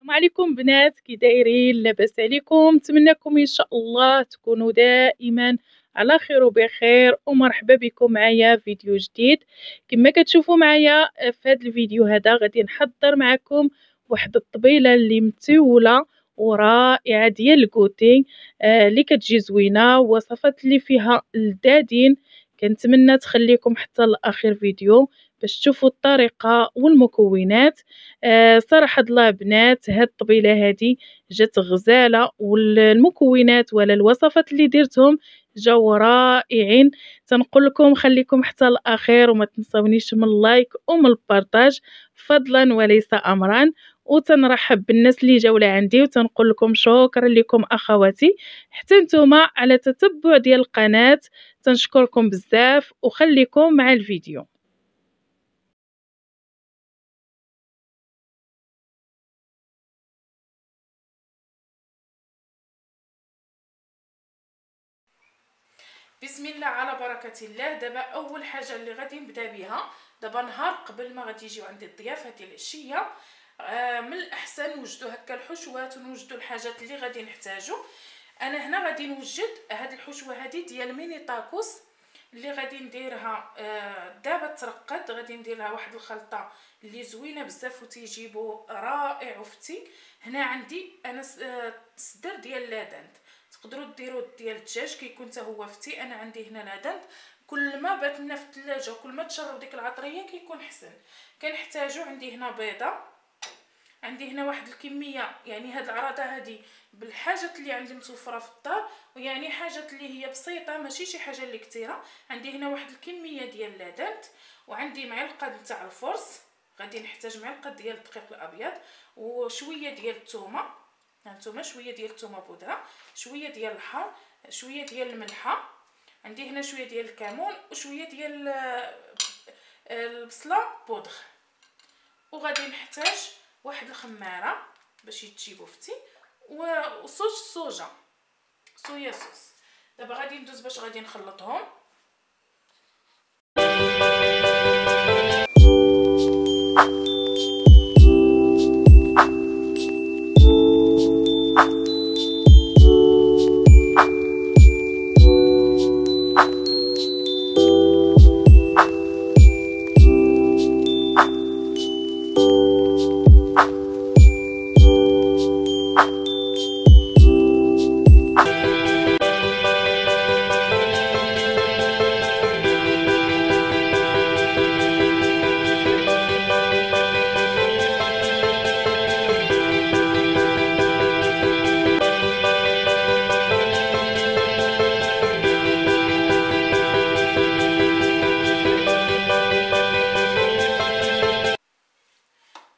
السلام عليكم بنات، كي دايرين؟ لاباس عليكم؟ نتمنىكم ان شاء الله تكونوا دائما على خير وبخير، ومرحبا بكم معايا فيديو جديد. كما كتشوفوا معايا في هذا الفيديو هذا غادي نحضر معكم واحد الطبيله اللي متوله ورائعه ديال الكوتي اللي كتجي زوينه، وصفات اللي فيها لذاذين. كنتمنى تخليكم حتى لاخر فيديو باش تشوفوا الطريقه والمكونات. صراحه الله بنات، هاد الطبيله هادي جات غزاله، والمكونات ولا الوصفات اللي درتهم جاو رائعين. تنقول لكم خليكم حتى الاخير، وما تنسونيش من اللايك ومن البارطاج فضلا وليس امرا. وتنرحب بالناس اللي جاو لعندي، وتنقول لكم شكرا لكم اخواتي حتى نتوما على تتبع ديال القناه. تنشكركم بزاف، وخليكم مع الفيديو. بسم الله على بركه الله. دابا اول حاجه اللي غادي نبدا بها، دابا نهار قبل ما غادي يجيو عندي الضيافه ديال العشيه، من الاحسن نوجدوا هكا الحشوات ونوجدوا الحاجات اللي غادي نحتاجو. انا هنا غادي نوجد هاد الحشوه هادي ديال ميني طاكوس اللي غادي نديرها دابا ترقد. غادي ندير لها واحد الخلطه اللي زوينه بزاف وتيجيبو رائع وفتي. هنا عندي انا صدر ديال لادانت، تقدروا ديروا ديال الدجاج كيكون حتى هو فتي. انا عندي هنا لادانت، كل ما بات لنا في الثلاجه وكل ما تشرب ديك العطريه كيكون حسن. كنحتاجو عندي هنا بيضه، عندي هنا واحد الكميه، يعني هاد العراضه هادي بالحاجات اللي عندي متوفره في الدار، ويعني حاجات اللي هي بسيطه ماشي شي حاجه اللي كثيره. عندي هنا واحد الكميه ديال لادانت، وعندي معلقه نتاع الفرص، غادي نحتاج معلقه ديال الدقيق الابيض، وشويه ديال الثومه. هانتوما شويه ديال الثومه بودره، شويه ديال الحار، شويه ديال الملحه، عندي هنا شويه ديال الكمون، وشويه ديال البصله بودغ. وغادي نحتاج واحد الخماره باش تجيبو فتي، وصوص صويا صوص. دابا غادي ندوز باش غادي نخلطهم.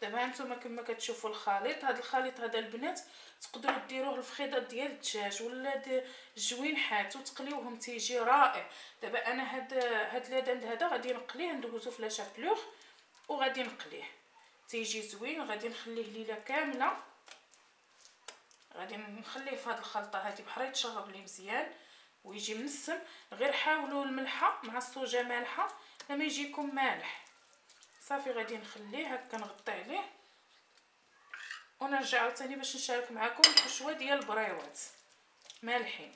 دابا هانتوما كما كتشوفوا الخليط، هذا الخليط هذا البنات تقدروا ديروه الفخيضات ديال الدجاج ولا الجوينحات وتقليوهم تيجي رائع. دابا انا هاد لادند هذا غادي نقليه، ندوزو في لاشابلوغ وغادي نقليه تيجي زوين. غادي نخليه ليله كامله، غادي نخليه في هاد الخلطه هذه بحال يتشرب ليه مزيان ويجي منسم. غير حاولوا الملحه مع الصوجه مالحه، لما يجيكم مالح صافي غادي نخليه هكا نغطي عليه، ونرجع عاوتاني باش نشارك معكم الحشوه ديال البريوات مالحين.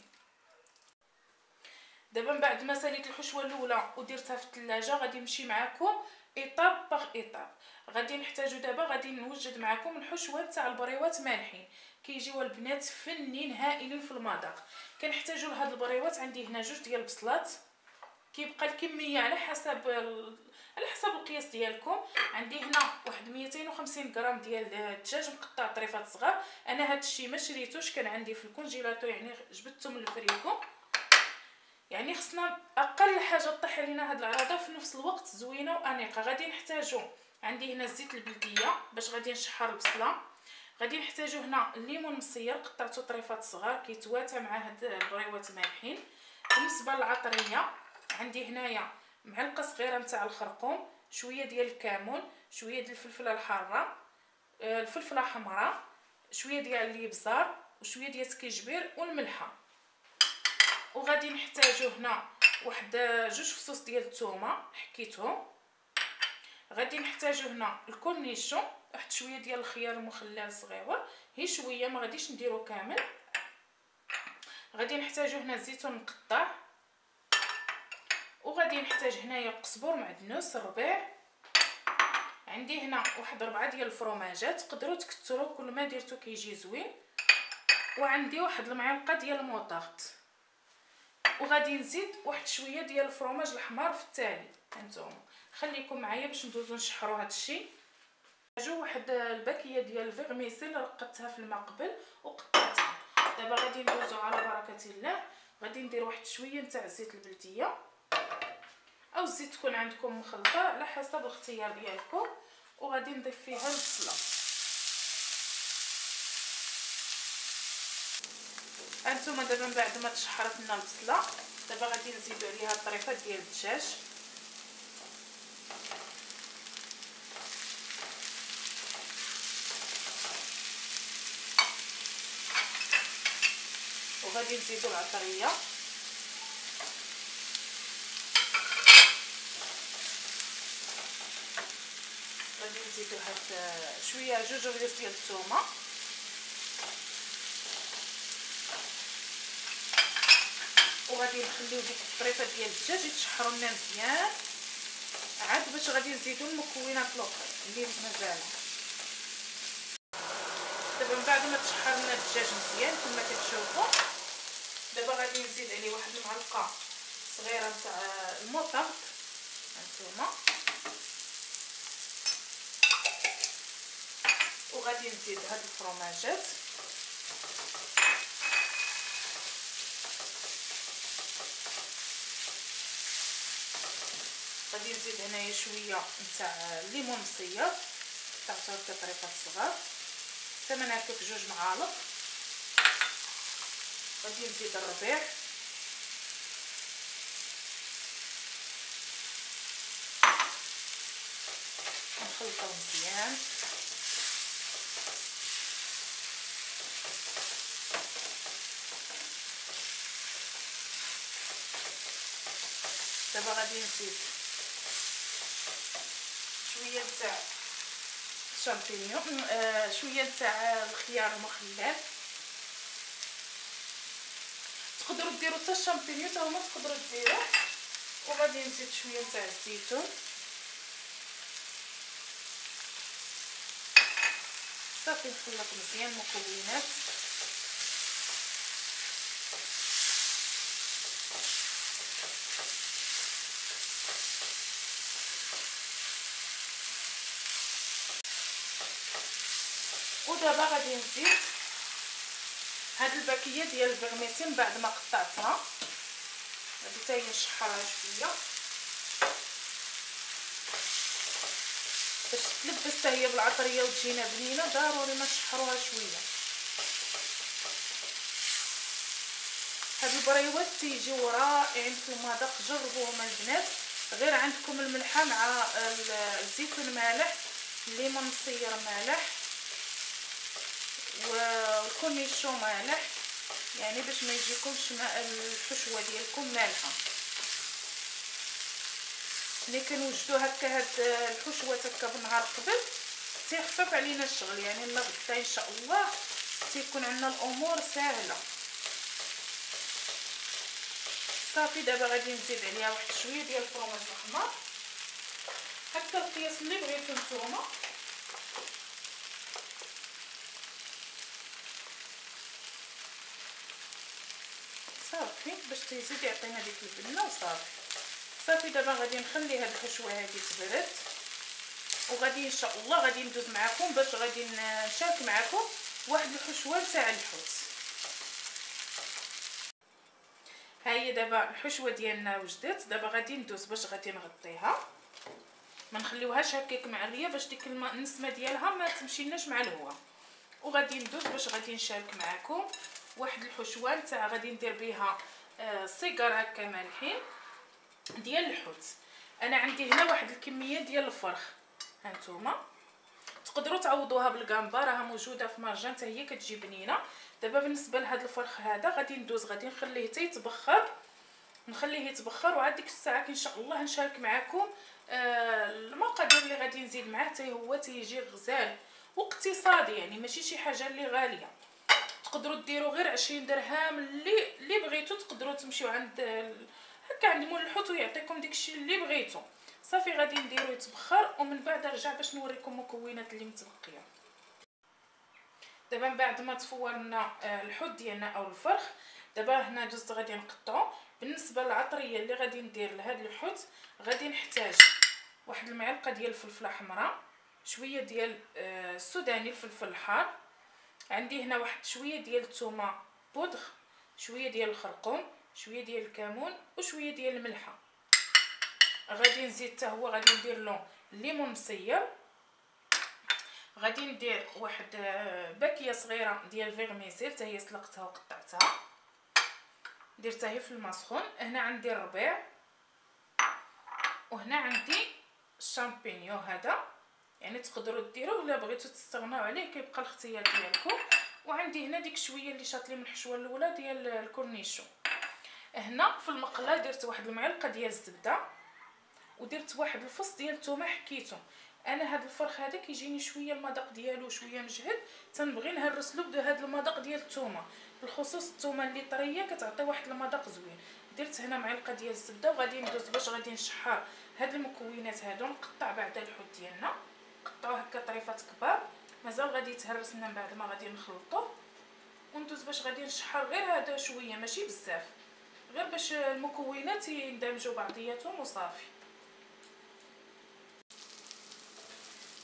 دابا من بعد ما ساليت الحشوه الاولى ودرتها في الثلاجه، غادي نمشي معكم ايطاب باغ ايطاب. غادي نحتاجو دابا غادي نوجد معكم الحشوه تاع البريوات مالحين، كيجيو البنات فنين هائلين في المذاق. كنحتاجو لهاد البريوات، عندي هنا 2 ديال البصلات، كيبقى الكميه على حسب القياس ديالكم. عندي هنا واحد 250 غرام ديال الدجاج مقطع طريفات صغار. انا هذا الشيء ما شريتوش، كان عندي في الكونجيلاتو، يعني جبدته من الفريكو. يعني خصنا اقل حاجه طيح علينا هاد العراضه في نفس الوقت زوينه وانيقه. غادي نحتاجو عندي هنا الزيت البلديه باش غادي نشحر البصله. غادي نحتاجو هنا الليمون مصير قطعته طريفات صغار كيتواتى مع هاد البريوات مالحين. بالنسبه للعطريه عندي هنايا معلقه صغيره نتاع الخرقوم، شويه ديال الكمون، شويه ديال الفلفله الحاره، الفلفله حمراء، شويه ديال الابزار، وشويه ديال السكيجبير والملحه. وغادي نحتاجو هنا واحد 2 فصوص ديال الثومه حكيتهم. غادي نحتاجو هنا الكورنيشون واحد شويه ديال الخيار المخلل صغيور، هي شويه ما غاديش نديرو كامل. غادي نحتاجو هنا الزيتون مقطع، وغادي نحتاج هنايا قزبر معدنوس ربيع. عندي هنا واحد 4 ديال الفرماجات، تقدروا تكثروا كل ما درتو كيجي زوين. وعندي واحد المعلقه ديال الموطارد، وغادي نزيد واحد شويه ديال الفرماج الاحمر في التالي. هانتوما خليكم معايا باش ندوزو نشحروا هذا الشيء. جو واحد الباكيه ديال الفيغميسيل رقدتها في الماء قبل وقطعتها. دابا غادي ندوزو على بركه الله. غادي ندير واحد شويه نتاع زيت البلديه او الزيت تكون عندكم مخلطه على حسب الاختيار ديالكم، وغادي نضيف فيها البصله. هانتوما دابا من بعد ما تشحرت لنا البصله، دابا غادي نزيدو عليها الطريفات ديال الدجاج. وغادي نزيدو العطريه، غادي نزيدو هاد شويه جوج ريس ديال الثومه، وغادي نخليو ديك الطريفات ديال الدجاج يتشحروا لنا مزيان عاد باش غادي نزيدو المكونات الاخرى اللي مازال. دابا من بعد ما تشحر لنا الدجاج مزيان كما كتشوفوا، دابا غادي نزيد عليه واحد المعلقه صغيره تاع الموطارد. هانتوما وغادي نزيد هاد الفرماجات، غادي نزيد هنايا شويه نتاع الليمون مصياب قطعته كطريفات صغار ثمن هكاك 2 معالق. غادي نزيد الربيع، نخلطو مزيان. دابا غادي نزيد شويه تاع الشامبينيون، شويه تاع الخيار المخلل. تقدروا ديروا حتى الشامبينيون تا هما تقدروا ديروه. وغادي نزيد شويه تاع الزيتون، صافي نخلط مزيان المكونات. ودابا غادي نزيد هاد الباكيه ديال الفيغميسين بعد ما قطعتها، غادي حتى هي نشحرها شويه باش تلبس حتى هي بالعطريه وتجينا بنينه. ضروري ما نشحروها شويه. هاد البريوات تيجيو رائعين في المذاق، جربوهم البنات. غير عندكم الملحه مع الزيتون مالح، الليمون مصير مالح، والكورنيشون مالح، يعني باش ما يجيكمش الحشوه ديالكم مالحه. ملي كنوجدو هكا هاد الحشوات هكا بالنهار قبل تيخفف علينا الشغل، يعني لغدا ان شاء الله تيكون عندنا الامور سهله. صافي دابا غادي نزيد عليها واحد شويه ديال الفرماج الاحمر هكا القياس اللي بغيتو نتوما. صافي باش تيزيد يعطينا ديك البنه وصافي. صافي دابا غادي نخلي هاد الحشوه هادي تبرد، وغادي ان شاء الله غادي ندوز معكم باش غادي نشارك معكم واحد الحشوه تاع الحوت. ها هي دابا الحشوه ديالنا وجدت. دابا غادي ندوز باش غادي نغطيها، ما نخليوهاش هكاك معريه باش ديك النسمه ديالها ما تمشيناش مع الهواء. وغادي ندوز باش غادي نشارك معكم واحد الحشوه تاع غادي ندير بها صيغار هكا مالحين ديال الحوت. انا عندي هنا واحد الكميه ديال الفرخ، هانتوما تقدروا تعوضوها بالكامبا، راها موجوده في مرجان حتى هي كتجي بنينه. دابا بالنسبه لهذا الفرخ هذا غادي ندوز غادي نخليه حتى يتبخر، نخليه يتبخر، وعاد ديك الساعه ان شاء الله نشارك معكم المقادير اللي غادي نزيد معاه حتى هو تيجي غزال واقتصادي، يعني ماشي شي حاجه اللي غاليه. تقدروا ديروا غير 20 درهم اللي بغيتو. تقدروا تمشيو عند هكا عند مول الحوت ويعطيكم داكشي اللي بغيتو. صافي غادي نديرو يتبخر ومن بعد نرجع باش نوريكم المكونات اللي متبقيه. دابا من بعد ما تفورنا الحوت ديالنا او الفرخ، دابا هنا جوست غادي نقطعو. بالنسبه للعطريه اللي غادي ندير لهاد الحوت، غادي نحتاج واحد المعلقه ديال الفلفله حمراء، شويه ديال السوداني الفلفل الحار، عندي هنا واحد شويه ديال الثومه بودغ، شويه ديال الخرقوم، شويه ديال الكمون وشويه ديال الملحه. غادي نزيد حتى هو غادي ندير له الليمون مصير، غادي ندير واحد باكيه صغيره ديال فيغميسيل حتى هي سلقتها وقطعتها درتها هي في الماء سخون. هنا عندي الربيع، وهنا عندي الشامبينيو هذا، يعني تقدروا ديروه الا بغيتو تستغناو عليه كيبقى الاختيار ديالكم. وعندي هنا ديك شويه اللي شاط لي من الحشوه الاولى ديال الكورنيشو. هنا في المقله درت واحد المعلقه ديال الزبده ودرت واحد الفص ديال الثومه حكيته. انا هاد الفرخ هذا كيجيني شويه المذاق ديالو شويه مجهد، تنبغي نهرسلو بهاد المذاق ديال الثومه، بالخصوص الثومه اللي طريه كتعطي واحد المذاق زوين. درت هنا معلقه ديال الزبده وغادي ندوز باش غادي نشحر هاد المكونات هادو. نقطع بعد الحوت ديالنا، نقطعوه هكا طريفات كبار، مازال غادي يتهرس لنا من بعد ما غادي نخلطوه. وندوز باش غادي نشحر غير هذا شويه ماشي بزاف، غير باش المكونات يندمجوا بعضياتهم وصافي.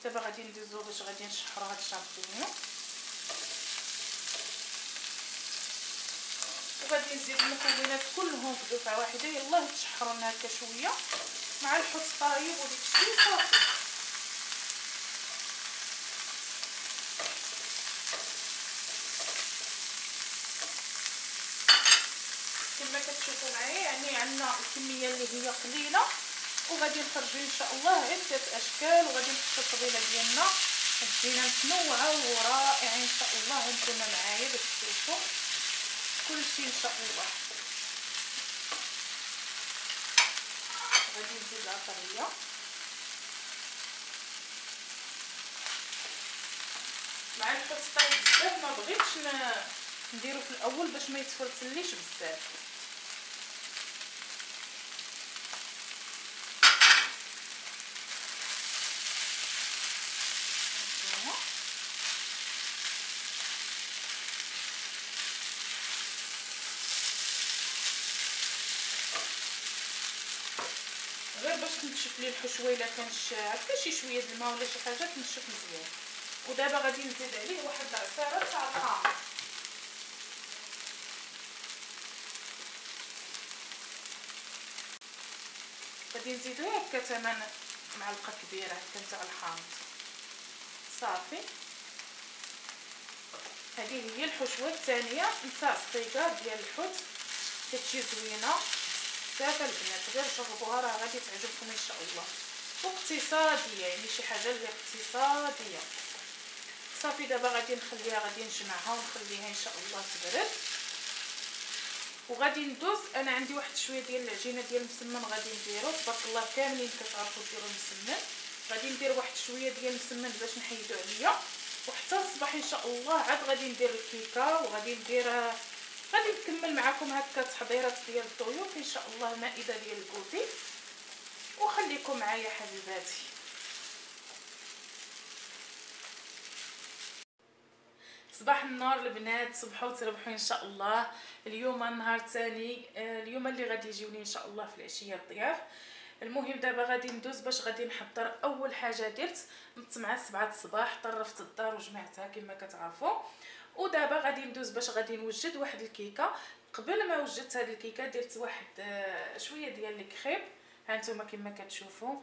دابا غادي ندوزو باش غادي نشحروا هاد الشامبينيون، وغادي نزيد المكونات كلهم في دفعه واحده. يلاه يتشحروا لنا هكا شويه مع الحوت الطايب وديك الشيء صافي. كما كتشوفوا معايا يعني عندنا الكميه اللي هي قليله، وغادي نخرجوا ان شاء الله عده اشكال، وغادي نحطوا الطبيله ديالنا تجينا متنوعه ورائعه ان شاء الله. هانتوما معايا باش تشوفوا كلشي ان شاء الله. غادي نزيد العطريه، مع الحوت طايب بزاف ما بغيتش نديرو في الاول باش ما يتفرتليش بزاف. غير باش تنشف لي الحشوه الا كان حتى شي شويه د الماء ولا شي حاجه تنشف مزيان. ودابا غادي نزيد عليه واحد العصاره تاع الخمر. غادي نزيدو هكا تمن معلقه كبيره هكا تاع الحامض صافي. هذه هي الحشوه الثانيه نتاع السيكار ديال الحوت، كتجي زوينه بزاف البنات، غير جربوها راه غادي تعجبكم ان شاء الله. واقتصاديه يعني شي حاجه اللي اقتصاديه. صافي دابا غادي نخليها، غادي نجمعها ونخليها ان شاء الله تبرد. وغادي ندوز، انا عندي واحد شويه ديال العجينه ديال المسمن غادي نديرو، تبارك الله كاملين كتعرفوا ديروا المسمن. غادي ندير واحد شويه ديال المسمن باش نحيدو عليا، وحتى الصباح ان شاء الله عاد غادي ندير الكيكه، وغادي غادي نكمل معكم هكا تحضيرات ديال الضيوف ان شاء الله، مائده ديال الكوتي. وخليكم معايا حبيباتي. صباح النور البنات، صبحوا وتربحوا ان شاء الله. اليوم النهار الثاني، اليوم اللي غادي يجيوني ان شاء الله في العشيه الضياف. المهم دابا غادي ندوز باش غادي نحضر. اول حاجه درت نضت مع 7 الصباح، طرفت الدار وجمعتها كما كتعرفوا. ودابا غادي ندوز باش غادي نوجد واحد الكيكه. قبل ما وجدت هذه الكيكه درت واحد شويه ديال الكريم، هانتوما كما كتشوفوا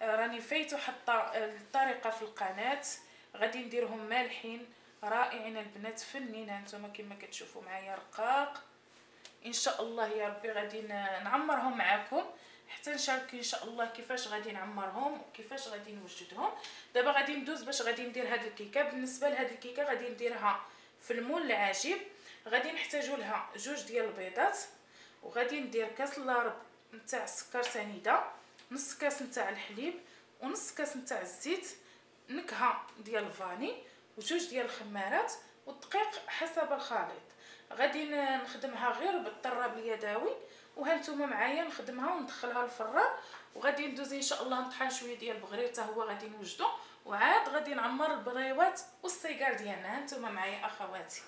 راني فايتو حاطه الطريقه في القناه. غادي نديرهم مالحين رائعين البنات، فنين هانتوما كما كتشوفوا معايا رقاق ان شاء الله. يا ربي غادي نعمرهم معكم حتى نشارك ان شاء الله كيفاش غادي نعمرهم وكيفاش غادي نوجدهم. دابا غادي ندوز باش غادي ندير هذه الكيكه. بالنسبه لهذه الكيكه غادي نديرها في المول العجيب. غادي نحتاجوا لها 2 ديال البيضات، وغادي ندير كاس الربع نتاع السكر سنيده، نص كاس نتاع الحليب ونص كاس نتاع الزيت، نكهه ديال الفاني وجوج ديال الخمارات والدقيق حسب الخليط. غادي نخدمها غير بالطراب اليدوي، وهانتوما معايا نخدمها وندخلها للفران، وغادي ندوز ان شاء الله نطحن شويه ديال البغرير حتى هو غادي نوجدو، وعاد غادي نعمر البريوات والسيقار ديالنا. هانتوما معايا اخواتي.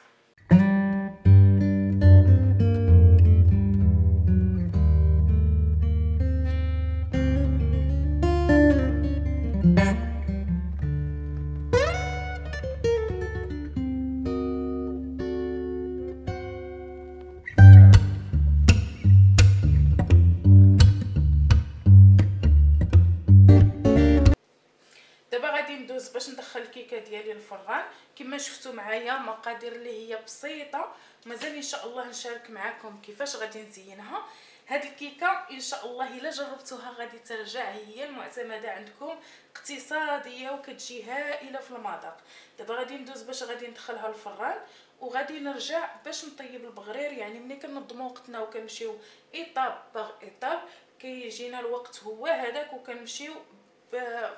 دابا غادي ندوز باش ندخل الكيكه ديالي للفران. كما شفتوا معايا مقادير اللي هي بسيطه، مازال ان شاء الله نشارك معكم كيفاش غادي نزينها. هاد الكيكه ان شاء الله الا جربتوها غادي ترجع هي المعتمده عندكم، اقتصاديه وكتجي هائله في المذاق. دابا غادي ندوز باش غادي ندخلها للفران، وغادي نرجع باش نطيب البغرير. يعني ملي كنظموا وقتنا وكنمشيو ايطاب باغ ايطاب كيجينا الوقت هو هذاك، وكنمشيو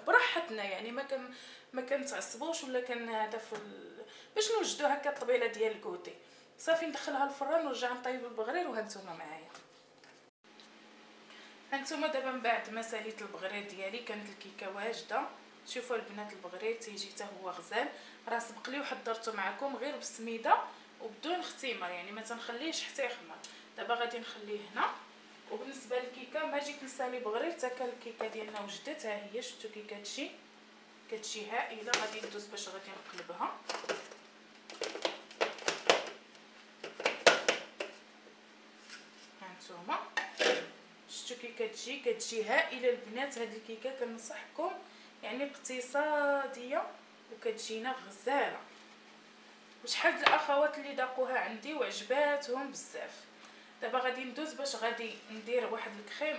براحتنا، يعني ما كنتعصبوش ولا هذا باش نوجدوا هكا الطبيله ديال الكوتي. صافي ندخلها للفران ونرجع نطيب البغرير. وهانتوما معايا، هانتوما دابا من بعد ما ساليت البغرير ديالي كانت الكيكه واجده. شوفوا البنات البغرير تيجي حتى هو غزال، راه سبق لي وحضرته معكم غير بالسميده وبدون اختمار، يعني ما تنخليهش حتى يخمر. دابا غادي نخليه هنا. وبالنسبه للكيكه ما جيت نسالي بغرير حتى الكيكه ديالنا وجدت. ها هي شفتوا كي كتجي هائله. غادي ندوز باش غادي نقلبها. هانتوما شفتوا كي كتجي هائله البنات. هاد الكيكه كنصحكم يعني اقتصاديه وكتجينا غزاله. وشحال الاخوات اللي ذاقوها عندي وعجباتهم بزاف. دابا غادي ندوز باش غادي ندير واحد الكريم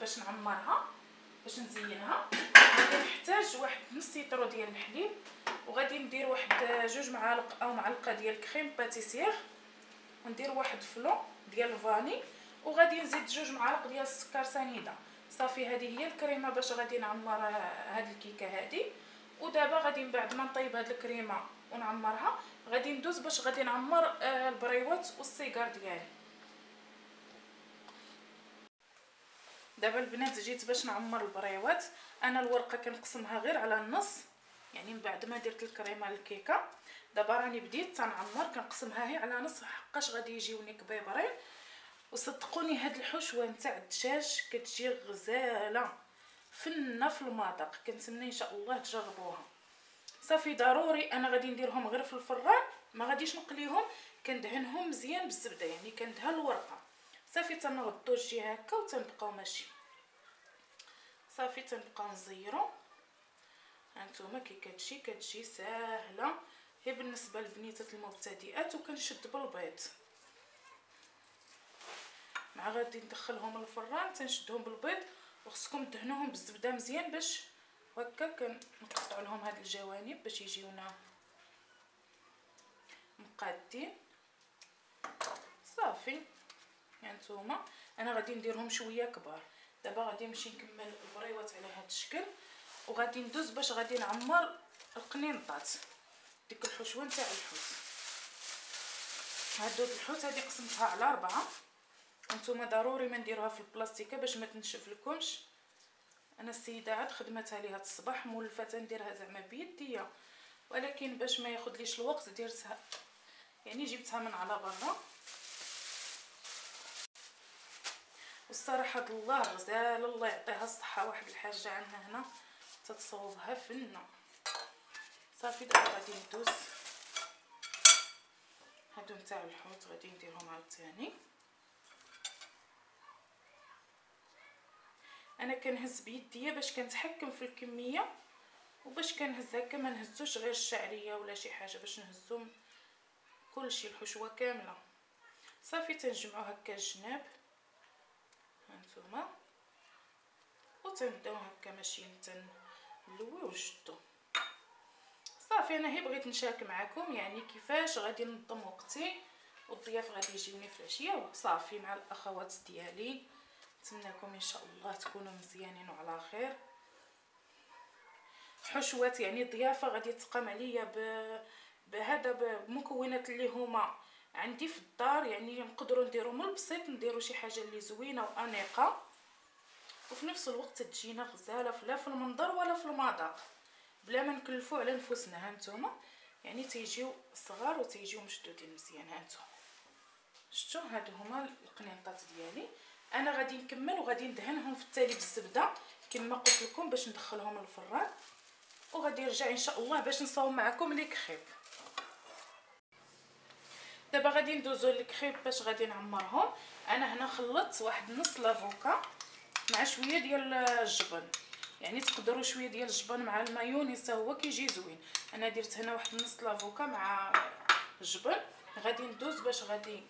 باش نعمرها باش نزينها. غادي نحتاج واحد نص لتر ديال الحليب، وغادي ندير واحد جوج معالق او معلقه ديال الكريم باتيسير، وندير واحد فلو ديال الفاني، وغادي نزيد جوج معالق ديال السكر سنيده. صافي هذه هي الكريمه باش غادي نعمر هاد الكيكه هذه. ودابا غادي من بعد ما نطيب هاد الكريمه ونعمرها غادي ندوز باش غادي نعمر البريوات والسيجار ديالي. دابا البنات جيت باش نعمر البريوات. انا الورقه كنقسمها غير على النص، يعني من بعد ما درت الكريمه للكيكه دابا راني بديت تنعمر كنقسمها هي على نص، حقاش غادي يجيوني كبيبرين. وصدقوني هاد الحشوه نتاع الدجاج كتجي غزاله فنه في المذاق. كنتمنى ان شاء الله تجربوها. صافي ضروري انا غادي نديرهم غير في الفران، ما غاديش نقليهم، كندهنهم مزيان بالزبده، يعني كندهن الورقه. صافي تنردو الجهه هكا وتنبقاو ماشي. صافي تنبقاو نزيرو. هانتوما كي كتجي ساهله هي بالنسبه للبنيتات المبتدئات. وكنشد بالبيض مع غادي ندخلهم للفران تنشدهم بالبيض، وخصكم تدهنوهم بالزبده مزيان باش هكا كنقطعوا لهم هاد الجوانب باش يجيونا مقادين. صافي هانتوما انا غادي نديرهم شويه كبار. دابا غادي نمشي نكمل البريوات على هاد الشكل، وغادي ندوز باش غادي نعمر القنينطات ديك الحشوه نتاع الحوت. هادو الحوت هادي قسمتها على 4. نتوما ضروري ما نديروها في البلاستيكه باش ما تنشف لكمش. انا السيده عاد خدمتها ليها الصباح مولفه نديرها زعما بيديا، ولكن باش ما ياخذليش الوقت درتها يعني جبتها من على برا. والصراحه الله غزال الله يعطيها الصحه، واحد الحاجه عندنا هنا تتصوبها فنه. صافي دابا غادي ندوز هادو نتاع الحوت غادي نديرهم عاوتاني. انا كنهز بيديا باش كنتحكم في الكميه، وباش كنهز هكا ما نهزوش غير الشعريه ولا شي حاجه، باش نهزهم كلشي الحشوه كامله. صافي تنجمعوا هكا الجناب هانتوما وتنبداو هكا ماشيين تنلويو وشدو. صافي انا هي بغيت نشارك معكم يعني كيفاش غادي ننظم وقتي، والضياف غادي يجيوني في العشيه. صافي مع الاخوات ديالي نتمنىكم ان شاء الله تكونوا مزيانين وعلى خير. حشوات يعني الضيافه غادي تقام عليا بهذا بمكونات اللي هما عندي في الدار، يعني نقدروا نديروا من البسيط نديروا شي حاجه اللي زوينه وانيقه وفي نفس الوقت تجينا غزاله لا في المنظر ولا في المذاق بلا ما نكلفوا على نفوسنا. هانتوما يعني تيجيو صغار وتيجيو مشدودين مزيان. هانتوما شفتوا هادو هما القنيطات ديالي. انا غادي نكمل وغادي ندهنهم في التالي بالزبده كما قلت لكم باش ندخلهم للفران، وغادي نرجع ان شاء الله باش نصاوب معكم لي كريب. دابا غادي ندوزو للكريب باش غادي نعمرهم. انا هنا خلطت واحد نص لافوكا مع شويه ديال الجبن، يعني تقدروا شويه ديال الجبن مع المايونيز هو كيجي زوين. انا درت هنا واحد نص لافوكا مع الجبن. غادي ندوز باش غادي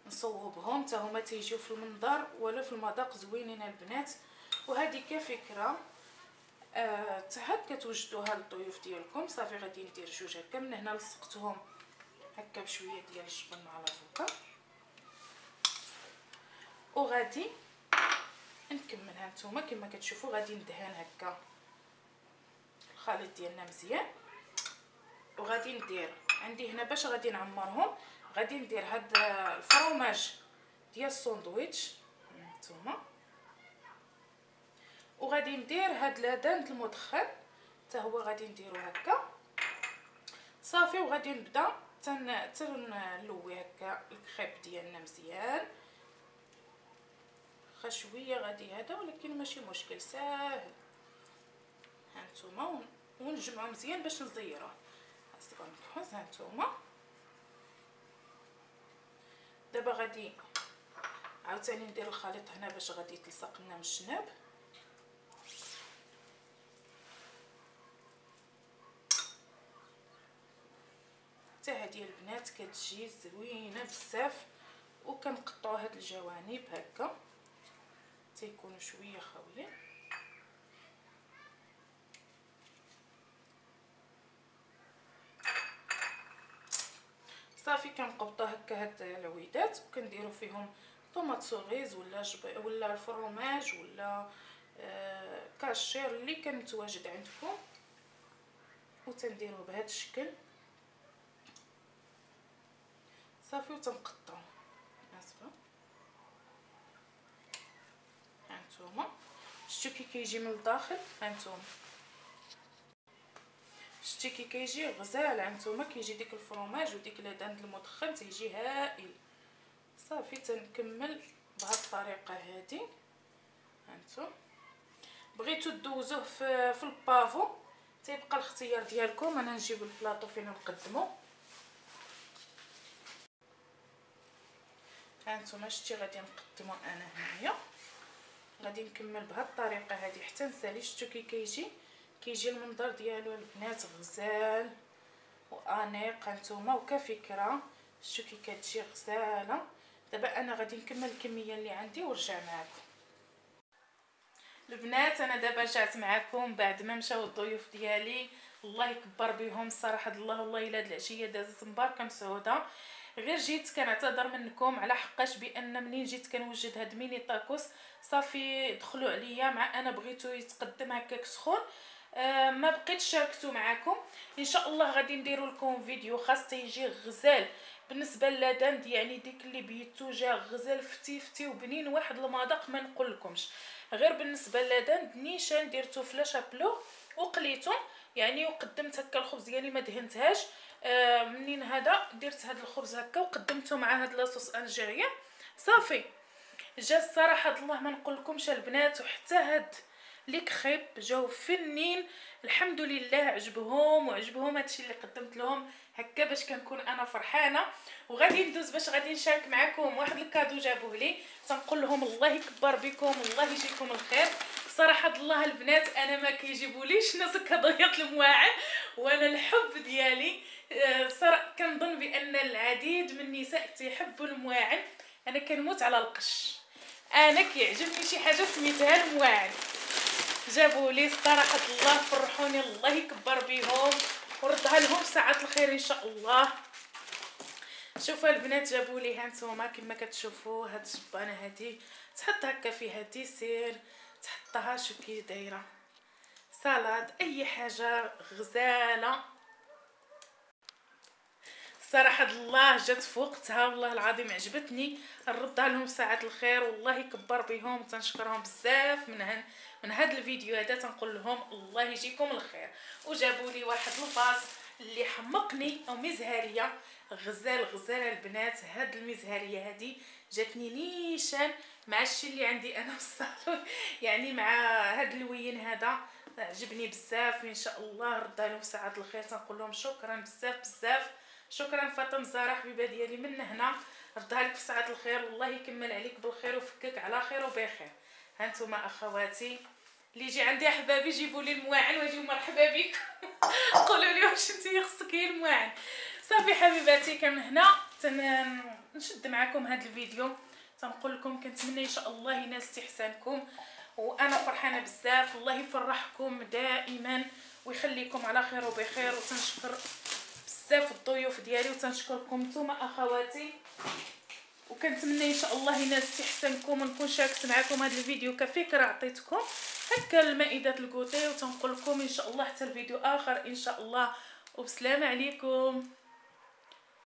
نصوبهم حتى هما تيجيو في المنظر ولا في المذاق زوينين البنات. وهذه كفكره هكا توجدوها للضيوف ديالكم. صافي غادي ندير جوج هكا من هنا لصقتهم هكا بشويه ديال الجبن مع لافوكا، وغادي نكمل. هانتوما كما كتشوفوا غادي ندهن هكا الخليط ديالنا مزيان، وغادي ندير عندي هنا باش غادي نعمرهم غادي ندير هاد الفرماج ديال الساندويتش هانتوما، وغادي ندير هاد لادان المدخن حتى هو غادي نديرو هكا صافي. وغادي نبدا تنلوي هكا الكريب ديالنا مزيان. واخا شويه غادي هذا ولكن ماشي مشكل ساهل. هانتوما ونجمعو مزيان باش نزيروه. هانتوما دابا غادي عاوتاني ندير الخليط هنا باش غادي يتلصق لنا من الجناب. حتى هذه البنات كتجي زوينه بزاف. وكنقطعوا هاد الجوانب هكا تيكونوا شويه خاويين. صافي كنقبطوا هكا هاد العويدات وكنديروا فيهم طوماط سوغيز ولا الفرماج ولا كاشير اللي كان متواجد عندكم، وتنديروه بهذا الشكل صافي وتنقطعوا. اسفه هانتوما شتو كي كيجي من الداخل. هانتوما شتي كي كيجي غزال. هانتوما كيجي ديك الفرماج وديك لادان المدخن تيجي هائل. صافي تنكمل بهذه الطريقه هذه. هانتوما بغيتو دوزوه في البافو تيبقى الاختيار ديالكم. انا نجيب البلاطو فين نقدمو. هانتوما شتي غادي نقدمو انا هنايا. غادي نكمل بهذه الطريقه هذه حتى نسالي. شتو كي كيجي المنظر ديالو البنات غزال وانيق. هانتوما وكفكره شتو كي كتجي غزاله. دابا انا غادي نكمل الكميه اللي عندي ونرجع معكم البنات. انا دابا رجعت معكم بعد ما مشاو الضيوف ديالي الله يكبر بهم الصراحه. الله والله الا هاد العشيه دازت مباركه مسعوده. غير جيت كنعتذر منكم على حقاش بان منين جيت كنوجد هاد ميني طاكوس صافي دخلوا عليا مع انا بغيتو يتقدم هكاك سخون. ما بقيتش شاركتو معكم. ان شاء الله غادي نديروا لكم فيديو خاص تيجي غزال. بالنسبه للادان يعني ديك اللي بيتو جا غزال فتي وبنين واحد المذاق ما نقولكمش. غير بالنسبه للادان نيشان درتو في لاشابلو وقليتو يعني وقدمت هكا الخبز ديالي ما دهنتهاش. منين هذا درت هذا الخبز هكا وقدمته مع هاد لاصوص الجيريا صافي جا الصراحه الله ما نقولكمش البنات. وحتى هاد لي كريب جاو فنين الحمد لله. عجبهم هادشي اللي قدمت لهم هكا باش كنكون انا فرحانه. وغادي ندوز باش غادي نشارك معكم واحد الكادو جابوه لي تنقول لهم الله يكبر بكم الله يجيكم الخير. صراحه الله البنات انا ما كيجيبوليش ناس كضيات المواعن وانا الحب ديالي صراحه كنظن بان العديد من النساء تيحبوا المواعن. انا كنموت على القش. انا كيعجبني شي حاجه سميتها المواعن. جابوا لي صراحه الله فرحوني الله يكبر بهم وردها لهم ساعات الخير ان شاء الله. شوفوا البنات جابوا لي هانتوما كما كتشوفوا هاد الجبانه هادي تحط هكا فيها ديسير، تحطها شو كي دايره سلطه اي حاجه غزاله. صراحه الله جات في وقتها والله العظيم عجبتني، نردها لهم ساعه الخير والله يكبر بهم، تنشكرهم بزاف من هذا الفيديو هذا، تنقول لهم الله يجيكم الخير. وجابوا لي واحد الباص اللي حمقني او مزهريه غزال البنات. هاد المزهريه هادي جاتني نيشان مع الشي اللي عندي انا في الصالون، يعني مع هاد اللوين هذا عجبني بزاف. ان شاء الله ردها لهم ساعه الخير، تنقول لهم شكرا بزاف. شكرا فاطمه زهره حبيبه ديالي من هنا، ردها لك في ساعه الخير والله يكمل عليك بالخير ويفكك على خير وبخير. هانتوما اخواتي اللي يجي عندي احبابي جيبوا لي المواعن واجيو مرحبا بكم. قولوا لي واش انتي خصك هي المواعن. صافي حبيباتي كان هنا نشد معكم هذا الفيديو، تنقول لكم كنتمنى ان شاء الله ينال استحسانكم، وانا فرحانه بزاف. الله يفرحكم دائما ويخليكم على خير وبخير، وتنشكر بزاف الضيوف ديالي وتنشكركم نتوما اخواتي، وكنتمنى ان شاء الله ينال استحسانكم ونكون شاركت معكم هذا الفيديو كفكره عطيتكم هكا المائدات الكوتي، وتنقول لكم ان شاء الله حتى الفيديو اخر ان شاء الله، وبسلامه عليكم.